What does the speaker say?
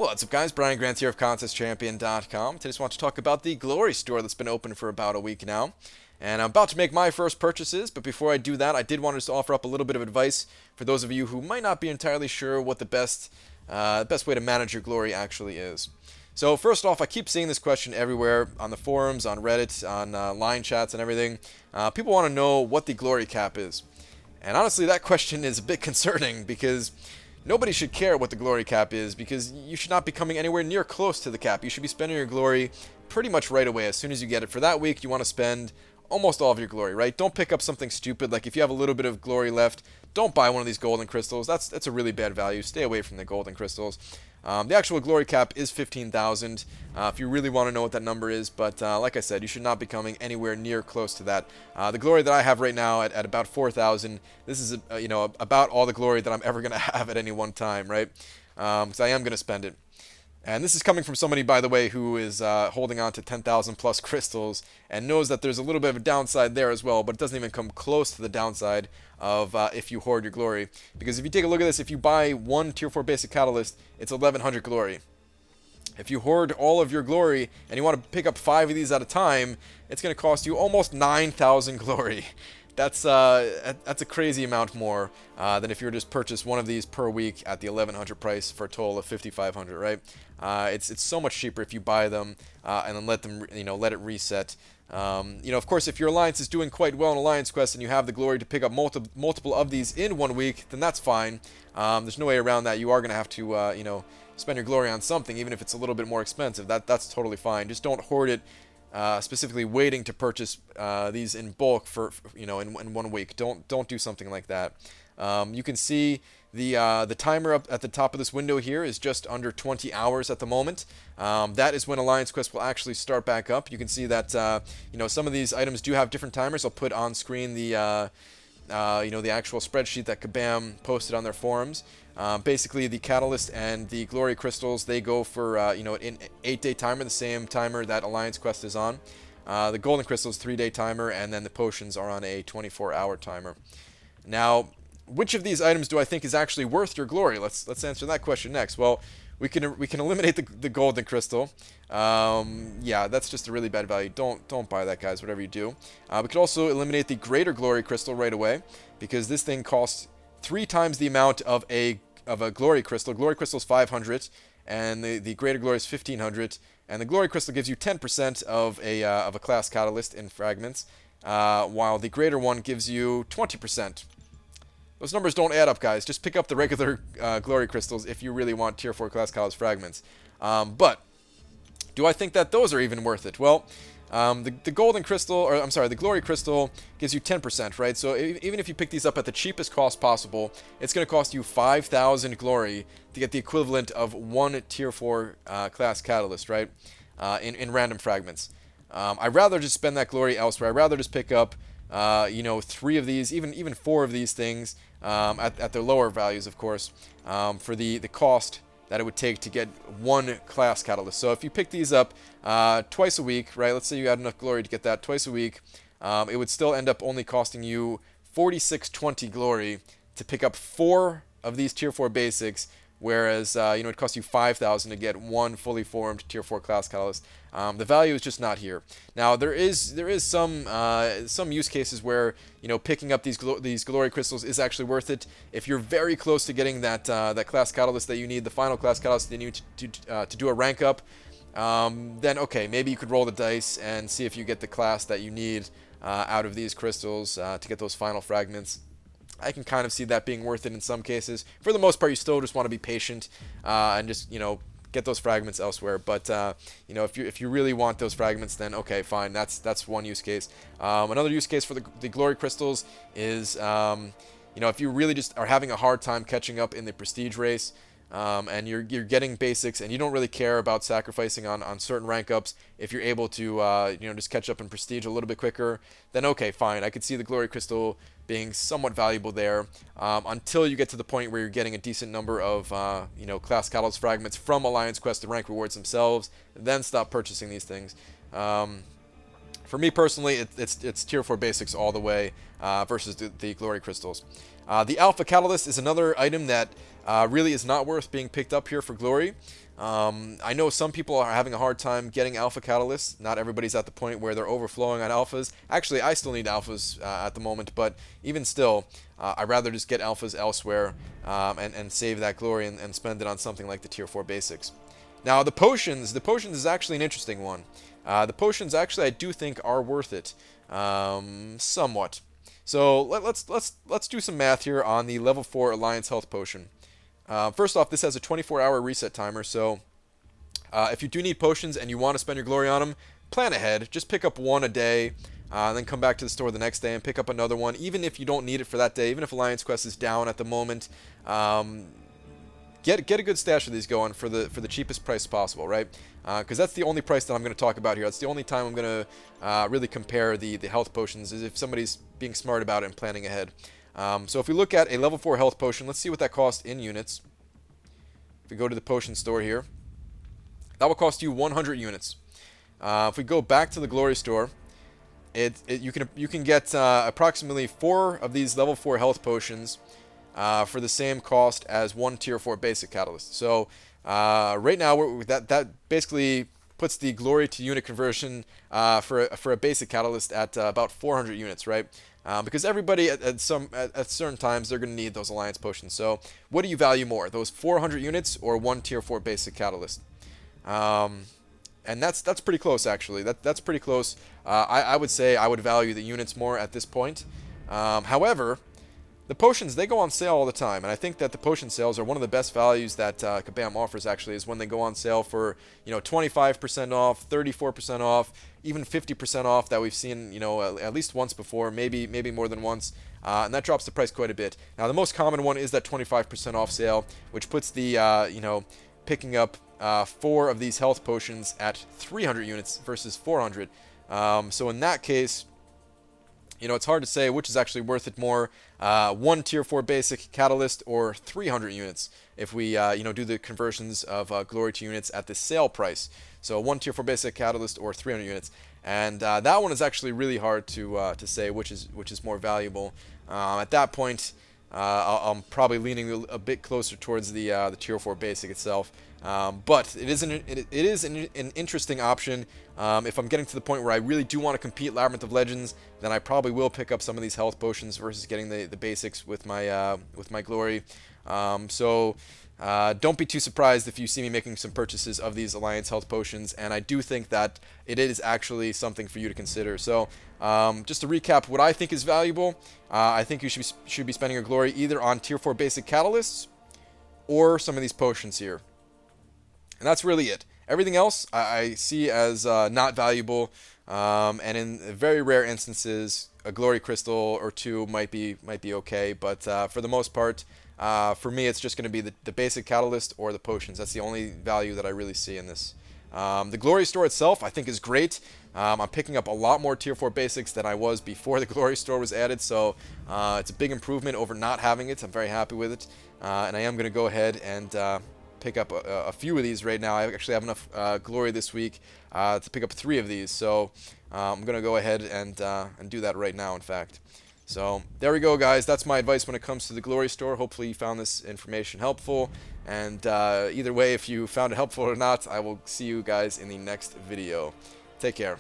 What's up, guys? Brian Grant here of ContestChampion.com. Today I just want to talk about the Glory store that's been open for about a week now. And I'm about to make my first purchases, but before I do that, I did want to just offer up a little bit of advice for those of you who might not be entirely sure what the best way to manage your Glory actually is. So first off, I keep seeing this question everywhere on the forums, on Reddit, on line chats and everything. People want to know what the Glory cap is. And honestly, that question is a bit concerning because nobody should care what the glory cap is, because you should not be coming anywhere near close to the cap. You should be spending your glory pretty much right away as soon as you get it. For that week, you want to spend almost all of your glory, right? Don't pick up something stupid. Like if you have a little bit of glory left, don't buy one of these golden crystals. That's a really bad value. Stay away from the golden crystals. The actual glory cap is 15,000 if you really want to know what that number is, but like I said, you should not be coming anywhere near close to that. The glory that I have right now at about 4,000, this is about all the glory that I'm ever going to have at any one time, right? Because I am going to spend it. And this is coming from somebody, by the way, who is holding on to 10,000 plus crystals and knows that there's a little bit of a downside there as well, but it doesn't even come close to the downside of if you hoard your glory. Because if you take a look at this, if you buy one Tier 4 basic catalyst, it's 1,100 glory. If you hoard all of your glory and you want to pick up 5 of these at a time, it's going to cost you almost 9,000 glory. That's a crazy amount more than if you were just purchase one of these per week at the 1,100 price for a total of 5,500, right? It's so much cheaper if you buy them and then let it reset. Of course, if your alliance is doing quite well in Alliance Quest and you have the glory to pick up multiple of these in 1 week, then that's fine. There's no way around that. You are going to have to spend your glory on something, even if it's a little bit more expensive. That's totally fine. Just don't hoard it. Specifically waiting to purchase these in bulk for in 1 week. Don't do something like that. You can see the timer up at the top of this window here is just under 20 hours at the moment. That is when Alliance Quest will actually start back up. You can see that some of these items do have different timers. I'll put on screen the the actual spreadsheet that Kabam posted on their forums. Basically, the Catalyst and the Glory Crystals, they go for, an 8-day timer, the same timer that Alliance Quest is on. The Golden Crystals, 3-day timer, and then the Potions are on a 24-hour timer. Now, which of these items do I think is actually worth your glory? Let's answer that question next. Well, we can eliminate the Golden Crystal. Yeah, that's just a really bad value. Don't buy that, guys, whatever you do. We could also eliminate the Greater Glory Crystal right away, because this thing costs 3 times the amount of a Glory Crystal. Glory Crystal is 500, and the Greater Glory is 1,500. And the Glory Crystal gives you 10% of a class catalyst in fragments, while the Greater one gives you 20%. Those numbers don't add up, guys. Just pick up the regular Glory Crystals if you really want Tier 4 class catalyst fragments. But do I think that those are even worth it? Well, the Golden Crystal, or I'm sorry, the Glory Crystal gives you 10%, right? So even if you pick these up at the cheapest cost possible, it's going to cost you 5,000 glory to get the equivalent of 1 Tier 4 class catalyst, right? In random fragments. I'd rather just spend that glory elsewhere. I'd rather just pick up 3 of these, even 4 of these things at their lower values, of course, for the cost that it would take to get 1 class catalyst. So if you pick these up twice a week, right? Let's say you had enough glory to get that twice a week, it would still end up only costing you 4620 glory to pick up 4 of these Tier 4 basics, whereas it costs you 5,000 to get 1 fully formed Tier 4 class catalyst. The value is just not here. Now there is some use cases where picking up these glory crystals is actually worth it. If you're very close to getting that class catalyst that you need, the final class catalyst that you need to do a rank up, then okay, maybe you could roll the dice and see if you get the class that you need out of these crystals to get those final fragments. I can kind of see that being worth it in some cases. For the most part, you still just want to be patient and just get those fragments elsewhere. But if you really want those fragments, then okay, fine. That's one use case. Another use case for the glory crystals is if you really just are having a hard time catching up in the prestige race. And you're getting basics, and you don't really care about sacrificing on certain rank ups. If you're able to just catch up in prestige a little bit quicker, then okay, fine. I could see the glory crystal being somewhat valuable there until you get to the point where you're getting a decent number of class catalyst fragments from Alliance Quest and rank rewards themselves. Then stop purchasing these things. For me personally, it's Tier 4 basics all the way versus the glory crystals. The Alpha Catalyst is another item that really is not worth being picked up here for glory. I know some people are having a hard time getting alpha catalysts. Not everybody's at the point where they're overflowing on alphas. Actually, I still need alphas at the moment, but even still, I'd rather just get alphas elsewhere and save that glory and spend it on something like the tier 4 basics. Now the potions is actually an interesting one. The potions actually I do think are worth it, somewhat. So let's do some math here on the level 4 Alliance Health Potion. First off, this has a 24-hour reset timer, so if you do need potions and you want to spend your glory on them, plan ahead. Just pick up one a day, and then come back to the store the next day and pick up another one, even if you don't need it for that day, even if Alliance Quest is down at the moment. Get a good stash of these going for the cheapest price possible, right? Because that's the only price that I'm going to talk about here. That's the only time I'm going to really compare the health potions, is if somebody's being smart about it and planning ahead. So if we look at a level 4 health potion, let's see what that costs in units. If we go to the potion store here, that will cost you 100 units. If we go back to the glory store, you can get approximately 4 of these level 4 health potions for the same cost as one tier 4 basic catalyst. So right now that basically puts the glory to unit conversion for a basic catalyst at about 400 units, right? Because everybody at certain times they're going to need those alliance potions. So what do you value more, those 400 units or one tier 4 basic catalyst? And that's pretty close, actually. That's pretty close. I would say I would value the units more at this point. However, the potions, they go on sale all the time, and I think that the potion sales are one of the best values that Kabam offers, actually, is when they go on sale for, 25% off, 34% off, even 50% off that we've seen, at least once before, maybe more than once, and that drops the price quite a bit. Now, the most common one is that 25% off sale, which puts the, picking up 4 of these health potions at 300 units versus 400. So in that case, it's hard to say which is actually worth it more, one tier 4 basic catalyst or 300 units if we, do the conversions of glory to units at the sale price. So one tier 4 basic catalyst or 300 units. And that one is actually really hard to say which is more valuable. At that point, I'm probably leaning a bit closer towards the tier 4 basic itself. But it is an interesting option. If I'm getting to the point where I really do want to compete Labyrinth of Legends, then I probably will pick up some of these health potions versus getting the basics with my glory. So don't be too surprised if you see me making some purchases of these Alliance health potions, and I do think that it is actually something for you to consider. So just to recap what I think is valuable, I think you should be spending your glory either on tier 4 basic catalysts or some of these potions here. And that's really it. Everything else I see as not valuable, and in very rare instances, a glory crystal or 2 might be okay. But for the most part, for me, it's just going to be the basic catalyst or the potions. That's the only value that I really see in this. The glory store itself, I think, is great. I'm picking up a lot more tier 4 basics than I was before the glory store was added, so it's a big improvement over not having it. I'm very happy with it, and I am going to go ahead and pick up a few of these right now. I actually have enough glory this week to pick up 3 of these, so I'm going to go ahead and do that right now, in fact. So there we go, guys. That's my advice when it comes to the glory store. Hopefully you found this information helpful, and either way, if you found it helpful or not, I will see you guys in the next video. Take care.